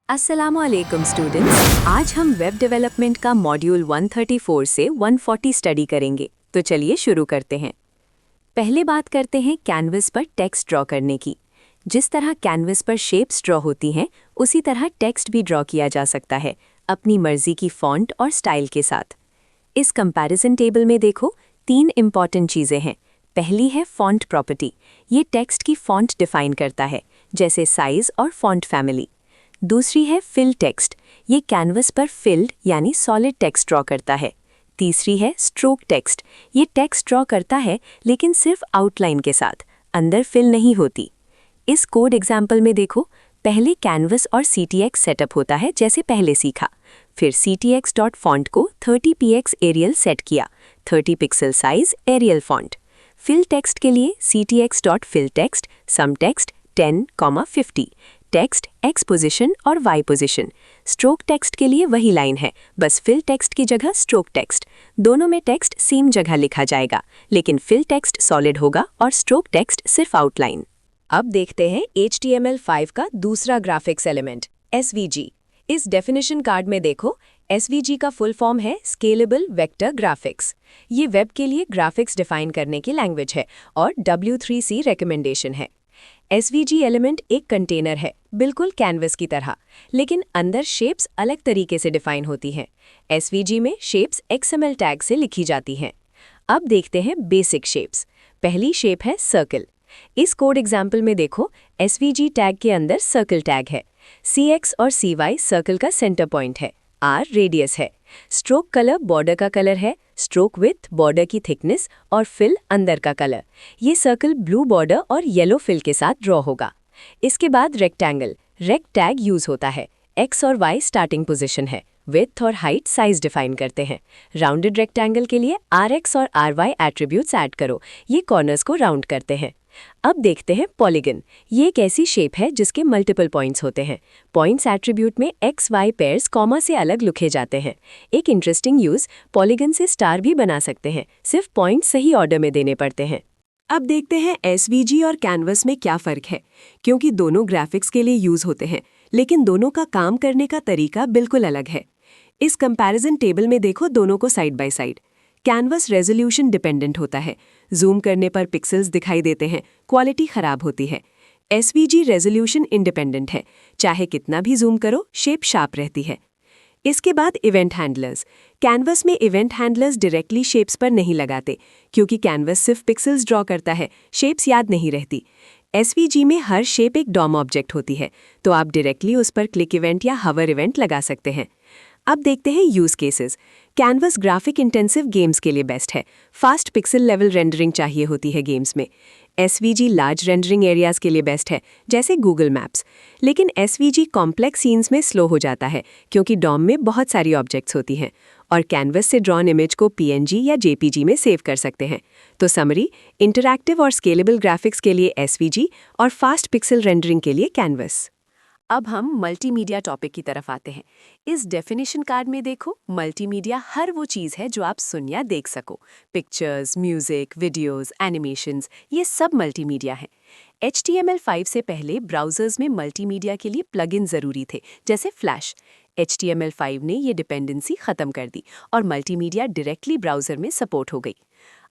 अस्सलामुअलैकुम स्टूडेंट्स, आज हम वेब डेवलपमेंट का मॉड्यूल 134 से 140 स्टडी करेंगे। तो चलिए शुरू करते हैं। पहले बात करते हैं कैनवस पर टेक्स्ट ड्रॉ करने की। जिस तरह कैनवस पर शेप्स ड्रॉ होती हैं, उसी तरह टेक्स्ट भी ड्रॉ किया जा सकता है अपनी मर्जी की फॉन्ट और स्टाइल के साथ। इस कंपैरिजन टेबल में देखो, 3 इंपॉर्टेंट चीज़ें हैं। पहली है फॉन्ट प्रॉपर्टी। ये टेक्स्ट की फॉन्ट डिफाइन करता है, जैसे साइज और फॉन्ट फैमिली। दूसरी है फिल टेक्स्ट। ये कैनवस पर फिल्ड यानी सॉलिड टेक्स्ट ड्रॉ करता है। तीसरी है स्ट्रोक टेक्स्ट। ये टेक्स्ट ड्रॉ करता है लेकिन सिर्फ आउटलाइन के साथ, अंदर फिल नहीं होती। इस कोड एग्जाम्पल में देखो, पहले कैनवस और CTX सेटअप होता है जैसे पहले सीखा। फिर CTX.font को 30px एरियल सेट किया, 30 pixel size Arial font. Fill text के लिए CTX.fillText some text 10,50, text X position और Y पोजिशन। स्ट्रोक टेक्स्ट के लिए वही लाइन है, बस फिल टेक्स्ट की जगह स्ट्रोक टेक्स्ट। दोनों में टेक्स्ट सेम जगह लिखा जाएगा, लेकिन फिल टेक्स्ट सॉलिड होगा और स्ट्रोक टेक्स्ट सिर्फ आउटलाइन। अब देखते हैं HTML5 का दूसरा ग्राफिक्स एलिमेंट, SVG। इस डेफिनेशन कार्ड में देखो, SVG का फुल फॉर्म है स्केलेबल वेक्टर ग्राफिक्स। ये वेब के लिए ग्राफिक्स डिफाइन करने की लैंग्वेज है और W3C रिकमेंडेशन है। SVG एलिमेंट एक कंटेनर है, बिल्कुल कैनवस की तरह, लेकिन अंदर शेप्स अलग तरीके से डिफाइन होती हैं। SVG में शेप्स XML टैग से लिखी जाती हैं। अब देखते हैं बेसिक शेप्स। पहली शेप है सर्कल। इस कोड एग्जाम्पल में देखो, SVG टैग के अंदर सर्कल टैग है। CX और CY सर्कल का सेंटर पॉइंट है, R रेडियस है। स्ट्रोक कलर बॉर्डर का कलर है, स्ट्रोक विथ बॉर्डर की थिकनेस और फिल अंदर का कलर। ये सर्कल ब्लू बॉर्डर और येलो फिल के साथ ड्रॉ होगा। इसके बाद रेक्टेंगल, रेक्ट टैग यूज होता है। X और Y स्टार्टिंग पोजीशन है, विड्थ और हाइट साइज डिफाइन करते हैं। राउंडेड रेक्टेंगल के लिए RX और RY एट्रीब्यूट्स ऐड करो, ये कॉर्नर्स को राउंड करते हैं। अब देखते हैं पॉलीगन। ये एक ऐसी शेप है जिसके मल्टीपल पॉइंट्स होते हैं। पॉइंट्स एट्रीब्यूट में XY पेयर्स कॉमा से अलग लिखे जाते हैं। एक इंटरेस्टिंग यूज, पॉलीगन से स्टार भी बना सकते हैं, सिर्फ पॉइंट्स सही ऑर्डर में देने पड़ते हैं। अब देखते हैं SVG और कैनवस में क्या फ़र्क है, क्योंकि दोनों ग्राफिक्स के लिए यूज होते हैं, लेकिन दोनों का काम करने का तरीका बिल्कुल अलग है। इस कंपैरिजन टेबल में देखो दोनों को side by side. Canvas resolution dependent होता है, जूम करने पर पिक्सेल्स दिखाई देते हैं, क्वालिटी खराब होती है। SVG रेजोल्यूशन इंडिपेंडेंट है, चाहे कितना भी जूम करो शेप शार्प रहती है। इसके बाद इवेंट हैंडलर्स। कैनवस में इवेंट हैंडलर्स डायरेक्टली शेप्स पर नहीं लगाते, क्योंकि कैनवस सिर्फ पिक्सेल्स ड्रॉ करता है, शेप्स याद नहीं रहती। SVG में हर शेप एक डॉम ऑब्जेक्ट होती है, तो आप डायरेक्टली उस पर क्लिक इवेंट या हवर इवेंट लगा सकते हैं। अब देखते हैं use cases. Canvas graphic intensive games के लिए बेस्ट है, फास्ट पिक्सल लेवल रेंडरिंग चाहिए होती है गेम्स में। SVG लार्ज रेंडरिंग एरियाज के लिए बेस्ट है, जैसे गूगल मैप्स। लेकिन SVG कॉम्प्लेक्स सीन्स में स्लो हो जाता है, क्योंकि डॉम में बहुत सारी ऑब्जेक्ट्स होती हैं, और कैनवस से ड्रॉन इमेज को PNG या JPG में सेव कर सकते हैं। तो समरी, इंटरैक्टिव और स्केलेबल ग्राफिक्स के लिए SVG और फास्ट पिक्सल रेंडरिंग के लिए कैनवस। अब हम मल्टीमीडिया टॉपिक की तरफ आते हैं। इस डेफिनेशन कार्ड में देखो, मल्टीमीडिया हर वो चीज़ है जो आप सुन या देख सको। पिक्चर्स, म्यूजिक, वीडियोस, एनिमेशंस, ये सब मल्टीमीडिया हैं। HTML5 से पहले ब्राउजर्स में मल्टीमीडिया के लिए प्लगइन ज़रूरी थे, जैसे फ्लैश। HTML5 ने ये डिपेंडेंसी ख़त्म कर दी और मल्टीमीडिया डायरेक्टली ब्राउज़र में सपोर्ट हो गई।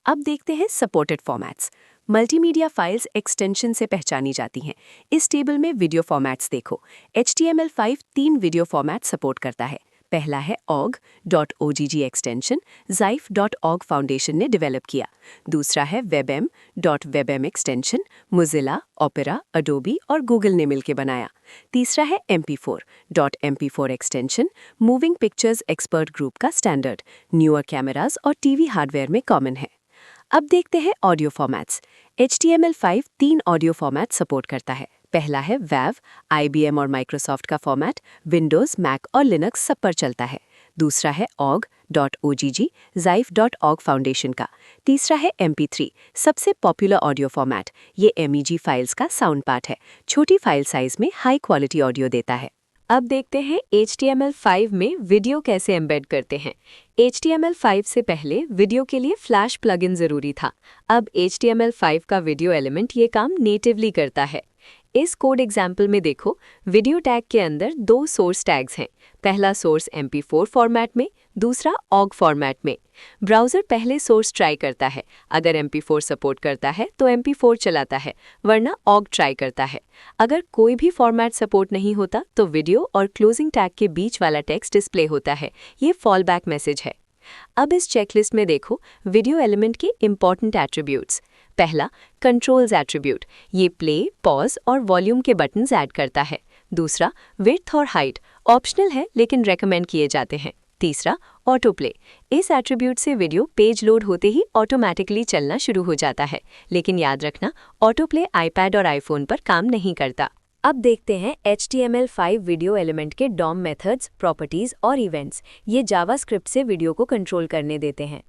अब देखते हैं supported formats. Multimedia files extension से पहचानी जाती हैं। इस टेबल में वीडियो फॉर्मेट्स देखो। HTML5 3 वीडियो फॉर्मेट सपोर्ट करता है। पहला है ogg एक्सटेंशन, Xife.org फाउंडेशन ने डेवलप किया। दूसरा है webm extension, Mozilla, opera, Adobe और गूगल ने मिलकर बनाया। तीसरा है MP4 extension, moving pictures expert group का स्टैंडर्ड, न्यूअर कैमरास और टीवी हार्डवेयर में कॉमन है। अब देखते हैं audio formats. HTML5 3 audio format support करता है। पहला है WAV, IBM और माइक्रोसॉफ्ट का फॉर्मेट, विंडोज़, मैक और लिनक्स सब पर चलता है। दूसरा है ogg, Xife.org फाउंडेशन का। तीसरा है MP3, सबसे पॉपुलर ऑडियो फॉर्मेट। ये MEG फाइल्स का साउंड पार्ट है, छोटी फाइल साइज में हाई क्वालिटी ऑडियो देता है। अब देखते हैं HTML5 में वीडियो कैसे एम्बेड करते हैं। HTML5 से पहले वीडियो के लिए फ्लैश प्लगइन ज़रूरी था। अब HTML5 का वीडियो एलिमेंट ये काम नेटिवली करता है। इस कोड एग्जाम्पल में देखो, वीडियो टैग के अंदर दो सोर्स टैग्स हैं। पहला सोर्स MP4 फॉर्मेट में, दूसरा OGG फॉर्मेट में। ब्राउज़र पहले सोर्स ट्राई करता है, अगर MP4 सपोर्ट करता है तो MP4 चलाता है, वरना OGG ट्राई करता है। अगर कोई भी फॉर्मेट सपोर्ट नहीं होता तो वीडियो और क्लोजिंग टैग के बीच वाला टेक्स्ट डिस्प्ले होता है। ये फॉलबैक मैसेज है। अब इस चेकलिस्ट में देखो वीडियो एलिमेंट के इंपॉर्टेंट एट्रीब्यूट्स। पहला, कंट्रोल्स एट्रीब्यूट, ये प्ले, पॉज और वॉल्यूम के बटन्स ऐड करता है। दूसरा, विड्थ और हाइट, ऑप्शनल है लेकिन रेकमेंड किए जाते हैं। तीसरा, ऑटो प्ले, इस एट्रीब्यूट से वीडियो पेज लोड होते ही ऑटोमेटिकली चलना शुरू हो जाता है, लेकिन याद रखना ऑटो प्ले आईपैड और आईफोन पर काम नहीं करता। अब देखते हैं HTML5 वीडियो एलिमेंट के DOM मेथड्स, प्रॉपर्टीज और इवेंट्स। ये जावास्क्रिप्ट से वीडियो को कंट्रोल करने देते हैं।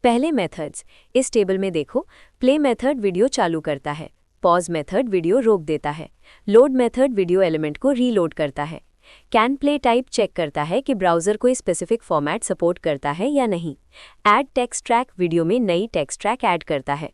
पहले मेथड्स, इस टेबल में देखो, प्ले मेथड वीडियो चालू करता है, पॉज मेथड वीडियो रोक देता है, लोड मेथड वीडियो एलिमेंट को रीलोड करता है, कैन प्ले टाइप चेक करता है कि ब्राउज़र कोई स्पेसिफिक फॉर्मेट सपोर्ट करता है या नहीं, ऐड टेक्स्ट ट्रैक वीडियो में नई टेक्स्ट ट्रैक ऐड करता है।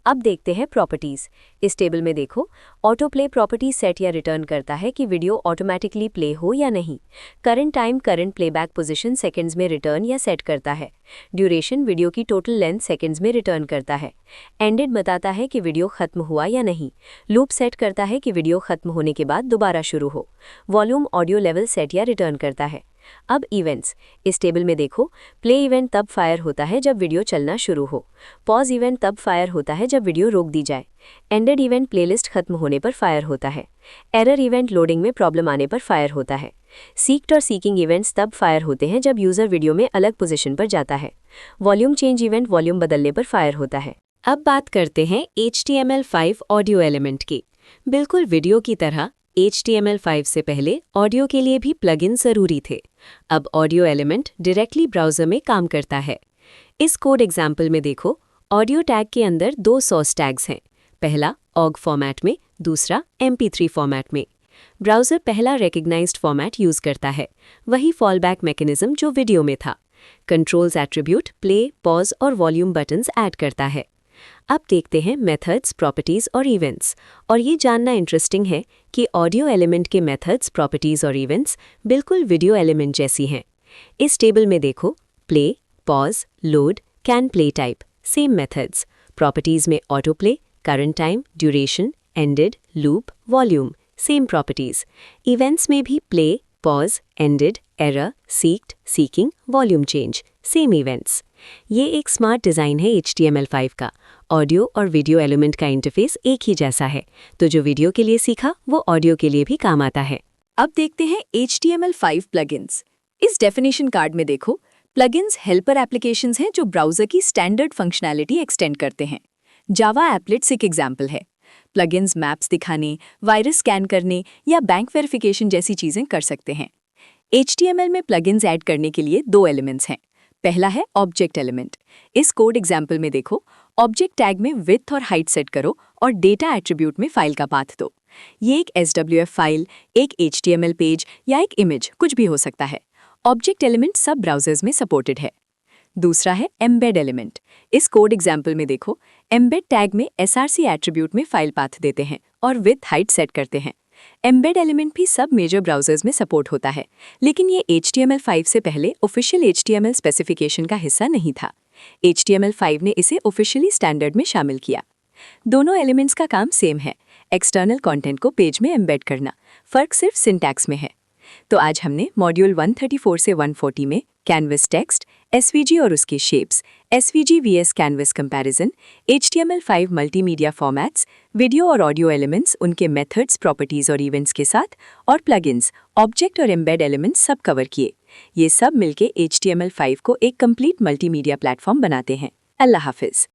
अब देखते हैं प्रॉपर्टीज। इस टेबल में देखो, ऑटो प्ले प्रॉपर्टी सेट या रिटर्न करता है कि वीडियो ऑटोमेटिकली प्ले हो या नहीं। Current time current playback position seconds में रिटर्न या सेट करता है। ड्यूरेशन वीडियो की टोटल लेंथ सेकंड्स में रिटर्न करता है। एंडेड बताता है कि वीडियो खत्म हुआ या नहीं। लूप सेट करता है कि वीडियो खत्म होने के बाद दोबारा शुरू हो। वॉल्यूम ऑडियो लेवल सेट या रिटर्न करता है। अब इवेंट्स, इस टेबल में देखो, प्ले इवेंट तब फायर होता है जब वीडियो चलना शुरू हो। पॉज इवेंट तब फायर होता है जब वीडियो रोक दी जाए। एंडेड इवेंट प्लेलिस्ट खत्म होने पर फायर होता है। एरर इवेंट लोडिंग में प्रॉब्लम आने पर फायर होता है। सीक्ड और सीकिंग इवेंट्स तब फायर होते हैं जब यूजर वीडियो में अलग पोजीशन पर जाता है। वॉल्यूम चेंज इवेंट वॉल्यूम बदलने पर फायर होता है। अब बात करते हैं HTML5 ऑडियो एलिमेंट की। बिल्कुल वीडियो की तरह HTML5 से पहले ऑडियो के लिए भी प्लगइन ज़रूरी थे। अब ऑडियो एलिमेंट डायरेक्टली ब्राउज़र में काम करता है। इस कोड एग्जाम्पल में देखो, ऑडियो टैग के अंदर दो सोर्स टैग्स हैं। पहला OGG फॉर्मेट में, दूसरा MP3 फॉर्मेट में। ब्राउज़र पहला रिकग्नाइज्ड फॉर्मेट यूज़ करता है, वही फॉलबैक मैकेनिज्म जो वीडियो में था। कंट्रोल्स एट्रीब्यूट प्ले, पॉज और वॉल्यूम बटन्स ऐड करता है। अब देखते हैं मेथड्स, प्रॉपर्टीज और इवेंट्स। और ये जानना इंटरेस्टिंग है कि ऑडियो एलिमेंट के मेथड्स, प्रॉपर्टीज और इवेंट्स बिल्कुल वीडियो एलिमेंट जैसी हैं। इस टेबल में देखो, play, pause, load, can play type, same methods. Properties में autoplay, current time, duration, ended, loop, volume, same properties. Events में भी play, pause, ended, error, seeked, seeking, volume change, same events. ये एक smart design है HTML5 का। Audio और video element का interface एक ही जैसा है, तो जो वीडियो के लिए सीखा वो ऑडियो के लिए भी काम आता है। अब देखते हैं HTML5 प्लगइन्स। इस डेफिनेशन कार्ड में देखो, प्लगइन्स हेल्पर एप्लीकेशंस हैं जो ब्राउज़र की स्टैंडर्ड फंक्शनैलिटी एक्सटेंड करते हैं। जावा एप्लेट्स एक एग्जाम्पल है। प्लगइन्स मैप्स दिखाने, वायरस स्कैन करने या बैंक वेरिफिकेशन जैसी चीज़ें कर सकते हैं। HTML में प्लगइन्स ऐड करने के लिए दो एलिमेंट्स हैं। पहला है ऑब्जेक्ट एलिमेंट। इस कोड एग्जाम्पल में देखो, ऑब्जेक्ट टैग में विड्थ और हाइट सेट करो और डेटा एट्रीब्यूट में फाइल का पाथ दो। ये एक SWF फाइल, एक HTML पेज या एक इमेज कुछ भी हो सकता है। ऑब्जेक्ट एलिमेंट सब ब्राउजर्स में सपोर्टेड है। दूसरा है एम्बेड एलिमेंट। इस कोड एग्जाम्पल में देखो, एम्बेड टैग में SRC एट्रीब्यूट में फाइल पाथ देते हैं और विड्थ हाइट सेट करते हैं। एम्बेड एलिमेंट भी सब मेजर ब्राउजर्स में सपोर्ट होता है, लेकिन ये HTML5 से पहले ऑफिशियल HTML स्पेसिफिकेशन का हिस्सा नहीं था। HTML5 ने इसे ऑफिशियली स्टैंडर्ड में शामिल किया। दोनों एलिमेंट्स का काम सेम है, एक्सटर्नल कंटेंट को पेज में एम्बेड करना। फर्क सिर्फ सिंटैक्स में है। तो आज हमने मॉड्यूल 134 से 140 में कैनवस टेक्स्ट, SVG और उसके shapes, SVG vs canvas comparison, HTML5 multimedia formats, video और ऑडियो एलिमेंट्स, उनके मेथड्स, प्रॉपर्टीज और इवेंट्स के साथ, और प्लगइन्स, ऑब्जेक्ट और एम्बेड एलिमेंट्स सब कवर किए। ये सब मिलके HTML5 को एक कंप्लीट मल्टीमीडिया प्लेटफॉर्म बनाते हैं। अल्लाह हाफिज़।